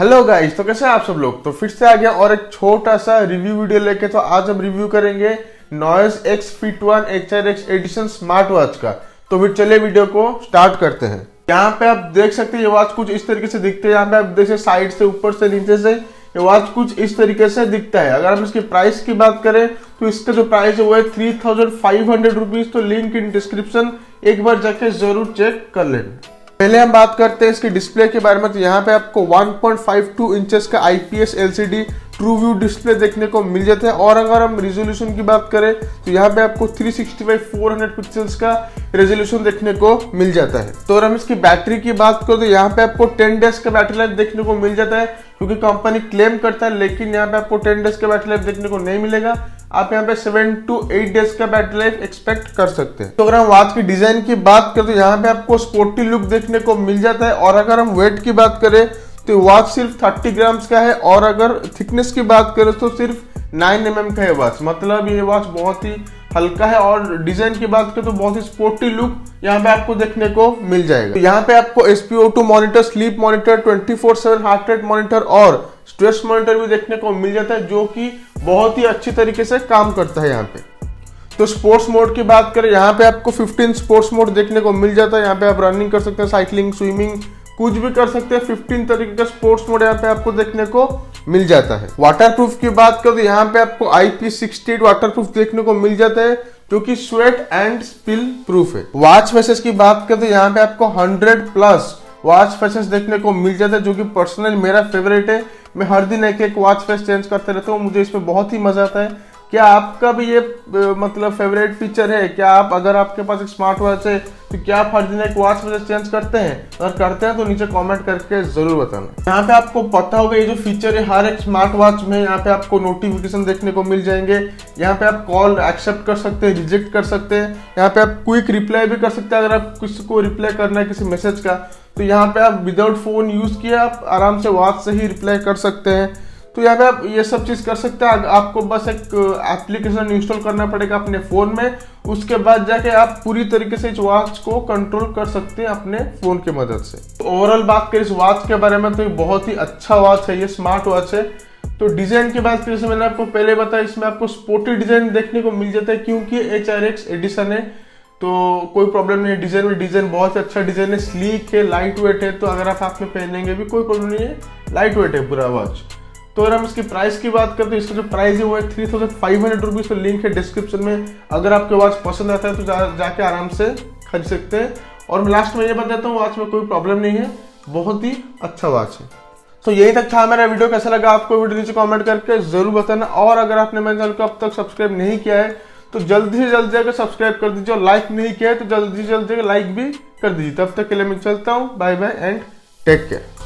Hello guys, तो कैसे हैं आप सब लोग। तो फिर से आ गया और एक छोटा सा रिव्यू वीडियो लेके। तो आज हम रिव्यू करेंगे Noise X Fit 1 HRX edition smart watch का। तो फिर चलिए वीडियो को स्टार्ट करते हैं। यहाँ पे आप देख सकते हैं ये वॉच कुछ इस तरीके से दिखते हैं। यहाँ पे आप देख सकते साइड से, ऊपर से, नीचे से ये वॉच कुछ इस तरीके से दिखता है। अगर हम इसकी प्राइस की बात करें तो इसका जो प्राइस है वो है 3500 रुपीज। तो लिंक इन डिस्क्रिप्शन, एक बार जाके जरूर चेक कर लेना। पहले हम बात करते हैं इसके डिस्प्ले के बारे में। तो यहाँ पे आपको 1.52 इंचेस का IPS LCD true view display देखने को मिल जाता है। और अगर हम रेजोल्यूशन की बात करें तो यहाँ पे आपको 360x400 पिक्सल्स का रेजोल्यूशन देखने को मिल जाता है। तो अगर हम इसकी बैटरी की बात करें तो यहाँ पे आपको 10 डेज का बैटरी लाइफ देखने को मिल जाता है, क्योंकि कंपनी क्लेम करता है, लेकिन यहाँ पे आपको 10 डेज का बैटरी लाइफ देखने को नहीं मिलेगा। आप यहाँ पे 7 to 8 डेज का बैटरी लाइफ एक्सपेक्ट कर सकते हैं। तो अगर हम वॉच की डिजाइन की बात करें तो यहाँ पे आपको स्पोर्टी लुक देखने को मिल जाता है। और अगर हम वेट की बात करें तो वॉच सिर्फ 30 ग्राम्स का है। और अगर थिकनेस की बात करें तो सिर्फ 9 mm का है वॉच। मतलब ये वॉच बहुत ही हल्का है। और डिजाइन की बात करें तो बहुत ही स्पोर्टी लुक यहाँ पे आपको देखने को मिल जाएगा। तो यहाँ पे आपको SpO2 monitor, sleep monitor, 24/7 heart rate monitor और स्ट्रेस मॉनिटर भी देखने को मिल जाता है, जो कि बहुत ही अच्छी तरीके से काम करता है यहाँ पे। तो स्पोर्ट्स मोड की बात करें, यहाँ पे आपको 15 स्पोर्ट्स मोड देखने को मिल जाता है। यहाँ पे आप रनिंग कर सकते हैं, साइकिलिंग, स्विमिंग, कुछ भी कर सकते हैं। 15 तरीके का स्पोर्ट्स मोड यहाँ पे आपको देखने को मिल जाता है। वाटरप्रूफ की बात करें तो यहाँ पे आपको IP68 वाटरप्रूफ देखने को मिल जाता है, जो कि स्वेट एंड स्पिल प्रूफ है। वॉच फेसेस की बात करें तो यहाँ पे आपको 100+ वॉच फेसेस देखने को मिल जाता है, जो कि पर्सनली मेरा फेवरेट है। मैं हर दिन एक एक वॉच फेस चेंज करते रहता हूँ, मुझे इसमें बहुत ही मजा आता है। क्या आपका भी ये मतलब फेवरेट फीचर है? क्या आप, अगर आपके पास एक स्मार्ट वॉच है तो क्या आप हर दिन एक वॉच फेस चेंज करते हैं? अगर करते हैं तो नीचे कमेंट करके जरूर बताना। यहाँ पे आपको पता होगा ये जो फीचर है हर एक स्मार्ट वॉच में, यहाँ पे आपको नोटिफिकेशन देखने को मिल जाएंगे। यहाँ पे आप कॉल एक्सेप्ट कर सकते हैं, रिजेक्ट कर सकते हैं। यहाँ पे आप क्विक रिप्लाई भी कर सकते हैं। अगर आप किसी को रिप्लाई करना है किसी मैसेज का, तो यहाँ पे आप विदाउट फोन यूज किए आप आराम से वॉच से ही रिप्लाई कर सकते हैं। तो यहाँ पे आप ये सब चीज कर सकते हैं। आपको बस एक एप्लीकेशन इंस्टॉल करना पड़ेगा अपने फोन में, उसके बाद जाके आप पूरी तरीके से इस वॉच को कंट्रोल कर सकते हैं अपने फोन की मदद से। तो ओवरऑल बात करें इस वॉच के बारे में तो ये बहुत ही अच्छा वॉच है, ये स्मार्ट वॉच है। तो डिजाइन की बात करें, मैंने आपको पहले बताया, इसमें आपको स्पोर्टी डिजाइन देखने को मिल जाता है, क्योंकि HRX एडिशन है तो कोई प्रॉब्लम नहीं है डिजाइन में। डिजाइन बहुत अच्छा डिजाइन है, स्लीक है, लाइट वेट है। तो अगर आप हाथ में पहनेंगे भी कोई प्रॉब्लम नहीं है, लाइट वेट है पूरा वॉच। तो अगर हम इसकी प्राइस की बात करते हैं, इसका जो प्राइस है वो है 3500 रुपीज। तो लिंक है डिस्क्रिप्शन में। अगर आपको वॉच पसंद आता है तो जाके आराम से खरीद सकते हैं। और मैं लास्ट में ये बताता हूँ, वॉच में कोई प्रॉब्लम नहीं है, बहुत ही अच्छा वॉच है। तो यही तक था मेरा वीडियो। कैसा लगा आपको वीडियो नीचे कमेंट करके जरूर बताना। और अगर आपने मेरे चैनल को अब तक सब्सक्राइब नहीं किया है तो जल्दी से जल्दी जाकर सब्सक्राइब कर दीजिए। और लाइक नहीं किया है तो जल्दी से जल्दी लाइक भी कर दीजिए। तब तक के लिए मैं चलता हूँ। Bye bye and take care.